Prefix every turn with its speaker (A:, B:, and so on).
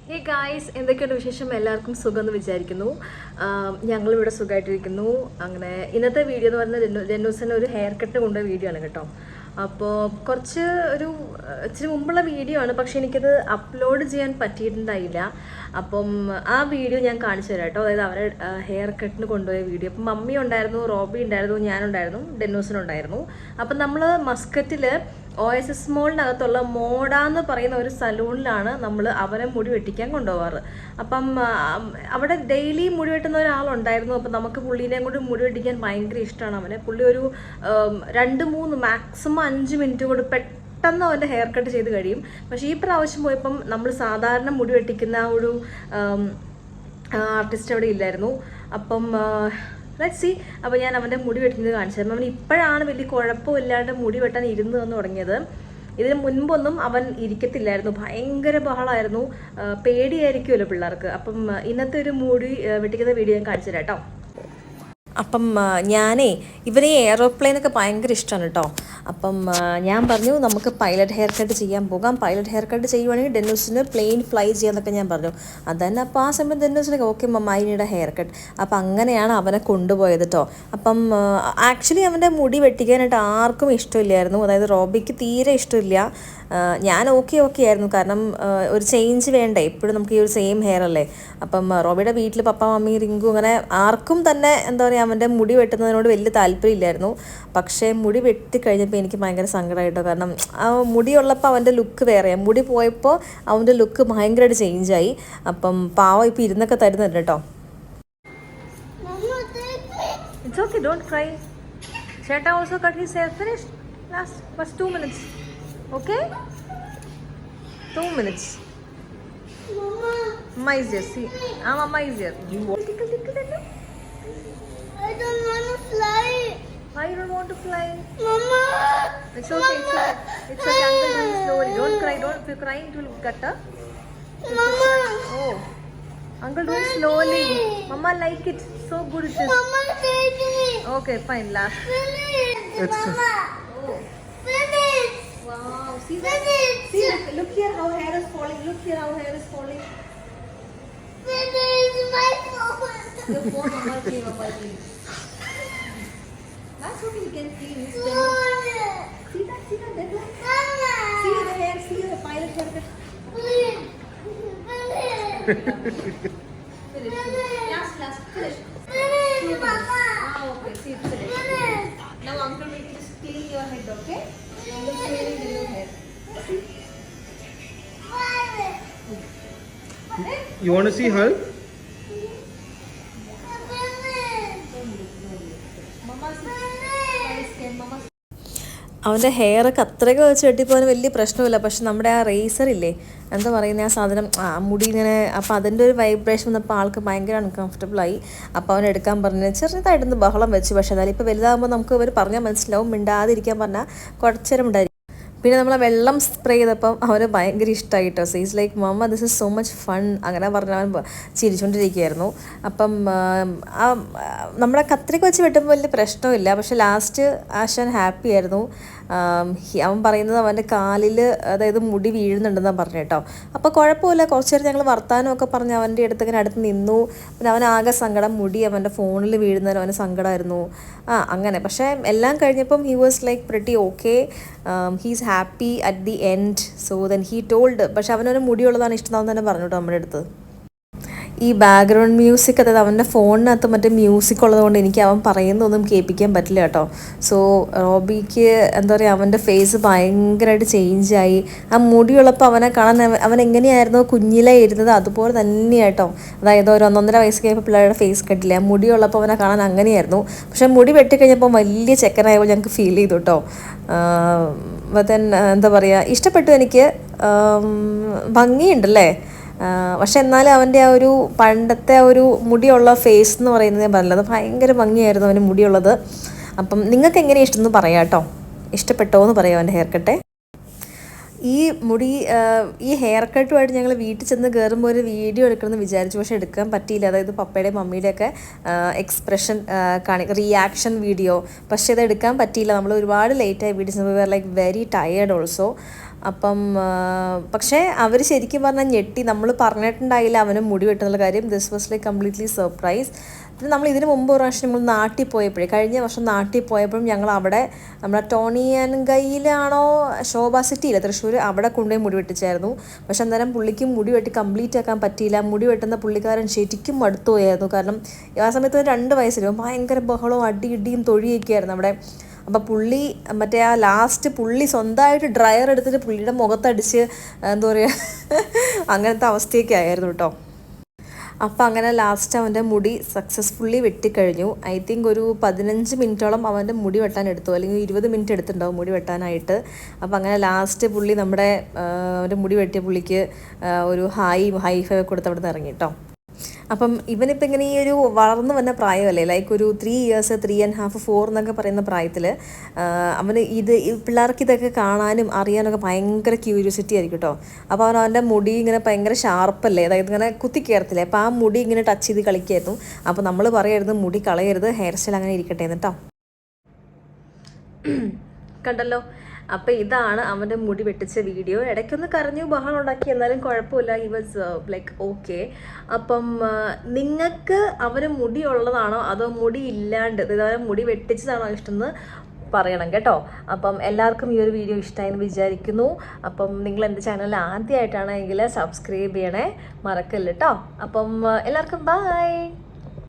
A: Hey guys, എന്തൊക്കെയാണ് വിശേഷം? എല്ലാവർക്കും സുഖമെന്ന് വിചാരിക്കുന്നു. ഞങ്ങളിവിടെ സുഖമായിട്ടിരിക്കുന്നു. അങ്ങനെ ഇന്നത്തെ വീഡിയോ എന്ന് പറയുന്നത് ജെന്നൂസിന് ഒരു ഹെയർ കട്ട് കൊണ്ടുപോയ വീഡിയോ ആണ് കേട്ടോ. അപ്പോൾ കുറച്ച് ഇച്ചിരി മുമ്പുള്ള വീഡിയോ ആണ്, പക്ഷെ എനിക്കത് അപ്ലോഡ് ചെയ്യാൻ പറ്റിയിട്ടുണ്ടായില്ല. അപ്പം ആ വീഡിയോ ഞാൻ കാണിച്ചു തരാം കേട്ടോ. അതായത് അവരെ ഹെയർ കട്ടിന് കൊണ്ടുപോയ വീഡിയോ. അപ്പം മമ്മി ഉണ്ടായിരുന്നു, റോബി ഉണ്ടായിരുന്നു, ഞാനുണ്ടായിരുന്നു, ഡെന്നൂസിനുണ്ടായിരുന്നു. അപ്പം നമ്മൾ മസ്കറ്റിൽ OSS മോളിനകത്തുള്ള മോഡ എന്ന് പറയുന്ന ഒരു സലൂണിലാണ് നമ്മൾ അവരെ മുടി വെട്ടിക്കാൻ കൊണ്ടുപോകാറ്. അപ്പം അവിടെ ഡെയിലി മുടി വെട്ടുന്ന ഒരാളുണ്ടായിരുന്നു. അപ്പം നമുക്ക് പുള്ളീനെയും കൂടി മുടി വെട്ടിക്കാൻ ഭയങ്കര ഇഷ്ടമാണ് അവനെ. പുള്ളി ഒരു 2-3 മാക്സിമം 5 മിനിറ്റ് കൊണ്ട് പെട്ടെന്ന് അവൻ്റെ ഹെയർ കട്ട് ചെയ്ത് കഴിയും. പക്ഷേ ഈ പ്രാവശ്യം പോയപ്പം നമ്മൾ സാധാരണ മുടി വെട്ടിക്കുന്ന ഒരു ആർട്ടിസ്റ്റ് അവിടെ ഇല്ലായിരുന്നു. അപ്പം ലെറ്റ്സ് സീ. അപ്പോൾ ഞാൻ അവൻ്റെ മുടി വെട്ടുന്നത് കാണിച്ചു തരണം. അവൻ ഇപ്പോഴാണ് വലിയ കുഴപ്പമില്ലാണ്ട് മുടി വെട്ടാൻ ഇരുന്ന് തന്നു തുടങ്ങിയത്. ഇതിന് മുൻപൊന്നും അവൻ ഇരിക്കത്തില്ലായിരുന്നു, ഭയങ്കര ബഹളമായിരുന്നു. പേടിയായിരിക്കുമല്ലോ പിള്ളേർക്ക്. അപ്പം ഇന്നത്തെ ഒരു മുടി വെട്ടിക്കുന്ന വീഡിയോ ഞാൻ കാണിച്ചു തരാം കേട്ടോ. അപ്പം ഞാനേ ഇവന് എയറോപ്ലെയിനൊക്കെ ഭയങ്കര ഇഷ്ടമാണ് കേട്ടോ. അപ്പം ഞാൻ പറഞ്ഞു നമുക്ക് പൈലറ്റ് ഹെയർ കട്ട് ചെയ്യാൻ പോകാം. പൈലറ്റ് ഹെയർ കട്ട് ചെയ്യുവാണെങ്കിൽ ഡെന്നൂസിന് പ്ലെയിൻ ഫ്ലൈ ചെയ്യാന്നൊക്കെ ഞാൻ പറഞ്ഞു. അതന്നെ അപ്പോൾ ആ സമയം ഡെന്നൂസിനൊക്കെ ഓക്കെ മമ്മയുടെ ഹെയർ കട്ട്. അപ്പം അങ്ങനെയാണ് അവനെ കൊണ്ടുപോയത് കേട്ടോ. അപ്പം ആക്ച്വലി അവൻ്റെ മുടി വെട്ടിക്കാനായിട്ട് ആർക്കും ഇഷ്ടമില്ലായിരുന്നു. അതായത് റോബിക്ക് തീരെ ഇഷ്ടമില്ല. ഞാൻ ഓക്കെ ആയിരുന്നു, കാരണം ഒരു ചേഞ്ച് വേണ്ടേ, എപ്പോഴും നമുക്ക് ഈ ഒരു സെയിം ഹെയർ അല്ലേ. അപ്പം റോബിയുടെ വീട്ടിൽ പപ്പ, മമ്മി, റിങ്കു അങ്ങനെ ആർക്കും തന്നെ എന്താ പറയുക അവൻ്റെ മുടി വെട്ടുന്നതിനോട് വലിയ താല്പര്യമില്ലായിരുന്നു. പക്ഷേ മുടി വെട്ടിക്കഴിഞ്ഞപ്പോൾ എനിക്ക് ഭയങ്കര സങ്കടമായിട്ടോ. കാരണം ആ മുടിയുള്ളപ്പോൾ അവൻ്റെ ലുക്ക് വേറെയാണ്, മുടി പോയപ്പോൾ അവൻ്റെ ലുക്ക് ഭയങ്കരമായിട്ട് ചേഞ്ചായി. അപ്പം പാവം ഇപ്പോൾ ഇരുന്നൊക്കെ തരുന്നുണ്ട് കേട്ടോ. It's okay, don't cry. Cheta also cut his hair. Finished. Was 2 minutes. Okay? 2 minutes. Mama is here. See. Mama is here. Tickle.
B: I don't want to fly.
A: Why you don't want to fly?
B: Mama.
A: It's okay. It's okay. Uncle doing slowly. Don't cry. If you're crying, it will cut up.
B: Mama.
A: Oh. Uncle doing slowly. Mama like it. So good it is.
B: Mama, take me.
A: Okay, fine. Last.
B: Finish. Mama.
A: Oh.
B: Finish.
A: Wow. See that?
B: Finish.
A: See, look here how hair is falling. Look here how hair is falling.
B: Finish my phone.
A: Your phone, Mama clean. That's what you can clean. See that? That one?
B: Mama.
A: See the hair. See the pilot haircut.
B: Please.
A: Finish. Last. Finish.
B: Finish, Mama.
A: Okay. See, finish.
B: Finish.
A: Now uncle will just clean your head, okay? Uncle cleaning your hair.
C: You want to see Hulk?
A: അവൻ്റെ ഹെയറൊക്കെ അത്രയൊക്കെ വെച്ച് വെട്ടിപ്പോകാൻ വലിയ പ്രശ്നമില്ല. പക്ഷെ നമ്മുടെ ആ റേസറില്ലേ, എന്താ പറയുന്നത്, ആ സാധനം മുടി ഇങ്ങനെ, അപ്പോൾ അതിൻ്റെ ഒരു വൈബ്രേഷൻ വന്നപ്പോൾ ആൾക്ക് ഭയങ്കര അൺകംഫർട്ടബിളായി. അപ്പോൾ അവൻ എടുക്കാൻ പറഞ്ഞ് ചെറുതായിട്ടൊന്ന് ബഹളം വെച്ച്. പക്ഷേ അതായത് ഇപ്പോൾ വലുതാകുമ്പോൾ നമുക്ക് അവർ പറഞ്ഞാൽ മനസ്സിലാവും, മിണ്ടാതിരിക്കാൻ പറഞ്ഞാൽ കുറച്ച് നേരം ഉണ്ടായിരിക്കും. പിന്നെ നമ്മൾ വെള്ളം സ്പ്രേ ചെയ്തപ്പം അവന് ഭയങ്കര ഇഷ്ടമായി കേട്ടോ. So is like mamma this is so much fun അങ്ങനെ പറഞ്ഞ് അവൻ ചിരിച്ചുകൊണ്ടിരിക്കുകയായിരുന്നു. അപ്പം നമ്മുടെ കത്രിക വെച്ച് വെട്ടുമ്പോൾ വലിയ പ്രശ്നമില്ല. പക്ഷെ ലാസ്റ്റ് ആശാൻ ഹാപ്പി ആയിരുന്നു. അവൻ പറയുന്നത് അവൻ്റെ കാലിൽ അതായത് മുടി വീഴുന്നുണ്ടെന്നാണ് പറഞ്ഞു കേട്ടോ. അപ്പോൾ കുഴപ്പമില്ല, കുറച്ച് നേരം ഞങ്ങൾ വർത്താനമൊക്കെ പറഞ്ഞ് അവൻ്റെ അടുത്ത് ഇങ്ങനെ അടുത്ത് നിന്നു. പിന്നെ അവനാകെ സങ്കടം, മുടി അവൻ്റെ ഫോണിൽ വീഴുന്നതിന് അവന് സങ്കടമായിരുന്നു. അങ്ങനെ. പക്ഷേ എല്ലാം കഴിഞ്ഞപ്പം he was like pretty okay. He's happy at the end. So then he told. പക്ഷെ അവനൊരു മുടിയുള്ളതാണ് ഇഷ്ടം തന്നെ പറഞ്ഞു കേട്ടോ നമ്മുടെ അടുത്ത്. ഈ ബാക്ക്ഗ്രൗണ്ട് മ്യൂസിക്, അതായത് അവൻ്റെ ഫോണിനകത്ത് മറ്റേ മ്യൂസിക് ഉള്ളതുകൊണ്ട് എനിക്ക് അവൻ പറയുന്നതൊന്നും കേൾപ്പിക്കാൻ പറ്റില്ല കേട്ടോ. സോ റോബിക്ക് എന്താ പറയുക, അവൻ്റെ ഫേസ് ഭയങ്കരമായിട്ട് ചേഞ്ചായി. ആ മുടിയുള്ളപ്പോൾ അവനെ കാണാൻ അവൻ എങ്ങനെയായിരുന്നു കുഞ്ഞിലേ ഇരുന്നത് അതുപോലെ തന്നെയാട്ടോ. അതായത് ഒരു 1.5 വയസ്സ് കഴിയുമ്പോൾ പിള്ളേരുടെ ഫേസ് കണ്ടില്ല, മുടിയുള്ളപ്പോൾ അവനെ കാണാൻ അങ്ങനെയായിരുന്നു. പക്ഷേ മുടി വെട്ടിക്കഴിഞ്ഞപ്പോൾ വലിയ ചെക്കനായപ്പോൾ ഞങ്ങൾക്ക് ഫീൽ ചെയ്തു കേട്ടോ. ദെൻ എന്താ പറയുക, ഇഷ്ടപ്പെട്ടു എനിക്ക്. ഭംഗിയുണ്ടല്ലേ. പക്ഷെ എന്നാലും അവൻ്റെ ആ ഒരു പണ്ടത്തെ ആ ഒരു മുടിയുള്ള ഫേസ് എന്ന് പറയുന്നത് ഞാൻ പറഞ്ഞത് ഭയങ്കര ഭംഗിയായിരുന്നു അവന് മുടിയുള്ളത്. അപ്പം നിങ്ങൾക്ക് എങ്ങനെയാണ് ഇഷ്ടമെന്ന് പറയാം കേട്ടോ. ഇഷ്ടപ്പെട്ടോ എന്ന് പറയാം അവൻ്റെ ഹെയർ കട്ട്. ഈ മുടി ഈ ഹെയർ കട്ടുമായിട്ട് ഞങ്ങൾ വീട്ടിൽ ചെന്ന് കയറുമ്പോൾ ഒരു വീഡിയോ എടുക്കണമെന്ന് വിചാരിച്ചു. പക്ഷേ എടുക്കാൻ പറ്റിയില്ല. അതായത് പപ്പയുടെയും മമ്മിയുടെയൊക്കെ എക്സ്പ്രഷൻ റിയാക്ഷൻ വീഡിയോ. പക്ഷേ ഇത് എടുക്കാൻ പറ്റിയില്ല. നമ്മൾ ഒരുപാട് ലേറ്റായി videos. We are like very tired also. അപ്പം പക്ഷേ അവർ ശരിക്കും പറഞ്ഞാൽ ഞെട്ടി. നമ്മൾ പറഞ്ഞിട്ടുണ്ടായില്ല അവന് മുടി വെട്ടുന്നുള്ള കാര്യം. This was like completely surprise. പിന്നെ നമ്മൾ ഇതിന് മുമ്പ് ഒരു പ്രാവശ്യം നമ്മൾ നാട്ടിൽ പോയപ്പോഴേ, കഴിഞ്ഞ വർഷം നാട്ടിൽ പോയപ്പോഴും ഞങ്ങൾ അവിടെ നമ്മുടെ ടോണിയൻകൈയിലാണോ ശോഭ സിറ്റിയില്ല തൃശ്ശൂർ, അവിടെ കൊണ്ടുപോയി മുടി വെട്ടിച്ചായിരുന്നു. പക്ഷെ അന്നേരം പുള്ളിക്ക് മുടി വെട്ടി കംപ്ലീറ്റ് ആക്കാൻ പറ്റിയില്ല. മുടി വെട്ടുന്ന പുള്ളിക്കാരൻ ശരിക്കും മടുത്തു പോയായിരുന്നു. കാരണം ആ സമയത്ത് 2 വയസ്സിലും ഭയങ്കര ബഹളവും അടിയിടിയും തൊഴിയൊക്കെ ആയിരുന്നു അവിടെ. അപ്പോൾ പുള്ളി മറ്റേ ആ ലാസ്റ്റ് പുള്ളി സ്വന്തമായിട്ട് ഡ്രയർ എടുത്തിട്ട് പുള്ളിയുടെ മുഖത്തടിച്ച് എന്താ പറയുക അങ്ങനത്തെ അവസ്ഥയൊക്കെ ആയിരുന്നു കേട്ടോ. അപ്പോൾ അങ്ങനെ ലാസ്റ്റ് അവൻ്റെ മുടി സക്സസ്ഫുള്ളി വെട്ടിക്കഴിഞ്ഞു. ഐ തിങ്ക് ഒരു 15 മിനിറ്റോളം അവൻ്റെ മുടി വെട്ടാൻ എടുത്തു, അല്ലെങ്കിൽ 20 മിനിറ്റ് എടുത്തിട്ടുണ്ടാവും മുടി വെട്ടാനായിട്ട്. അപ്പോൾ അങ്ങനെ ലാസ്റ്റ് പുള്ളി നമ്മുടെ അവൻ്റെ മുടി വെട്ടിയ പുള്ളിക്ക് ഒരു ഹൈ ഫൈവ് കൊടുത്ത് അവിടെ നിന്ന് ഇറങ്ങി കേട്ടോ. അപ്പം ഇവനിപ്പോൾ ഇങ്ങനെ ഈ ഒരു വളർന്നു വന്ന പ്രായമല്ലേ, ലൈക്ക് ഒരു 3 ഇയേഴ്സ് 3.5 4 എന്നൊക്കെ പറയുന്ന പ്രായത്തിൽ അവന് പിള്ളേർക്ക് ഇതൊക്കെ കാണാനും അറിയാനൊക്കെ ഭയങ്കര ക്യൂരിയോസിറ്റി ആയിരിക്കും കേട്ടോ. അപ്പോൾ അവൻ്റെ മുടി ഇങ്ങനെ ഭയങ്കര ഷാർപ്പല്ലേ, അതായത് ഇങ്ങനെ കുത്തിക്കയറത്തില്ലേ, അപ്പോൾ ആ മുടി ഇങ്ങനെ ടച്ച് ചെയ്ത് കളിക്കായിരുന്നു. അപ്പോൾ നമ്മൾ പറയായിരുന്നു മുടി കളയരുത്, ഹെയർ സ്റ്റൈൽ അങ്ങനെ ഇരിക്കട്ടെ എന്ന് കേട്ടോ. കണ്ടല്ലോ, അപ്പോൾ ഇതാണ് അവൻ്റെ മുടി വെട്ടിച്ച വീഡിയോ. ഇടയ്ക്കൊന്ന് കരഞ്ഞു ബഹളം ഉണ്ടാക്കി, എന്നാലും കുഴപ്പമില്ല, ഹി വാസ് ലൈക്ക് ഓക്കെ. അപ്പം നിങ്ങൾക്ക് അവന് മുടി ഉള്ളതാണോ അതോ മുടി ഇല്ലാണ്ട്, ഇതവരെ മുടി വെട്ടിച്ചതാണോ ഇഷ്ടമെന്ന് പറയണം കേട്ടോ. അപ്പം എല്ലാവർക്കും ഈ ഒരു വീഡിയോ ഇഷ്ടമായെന്ന് വിചാരിക്കുന്നു. അപ്പം നിങ്ങൾ എൻ്റെ ചാനൽ ആദ്യമായിട്ടാണെങ്കിൽ സബ്സ്ക്രൈബ് ചെയ്യണേ, മറക്കല്ല കേട്ടോ. അപ്പം എല്ലാവർക്കും ബൈ.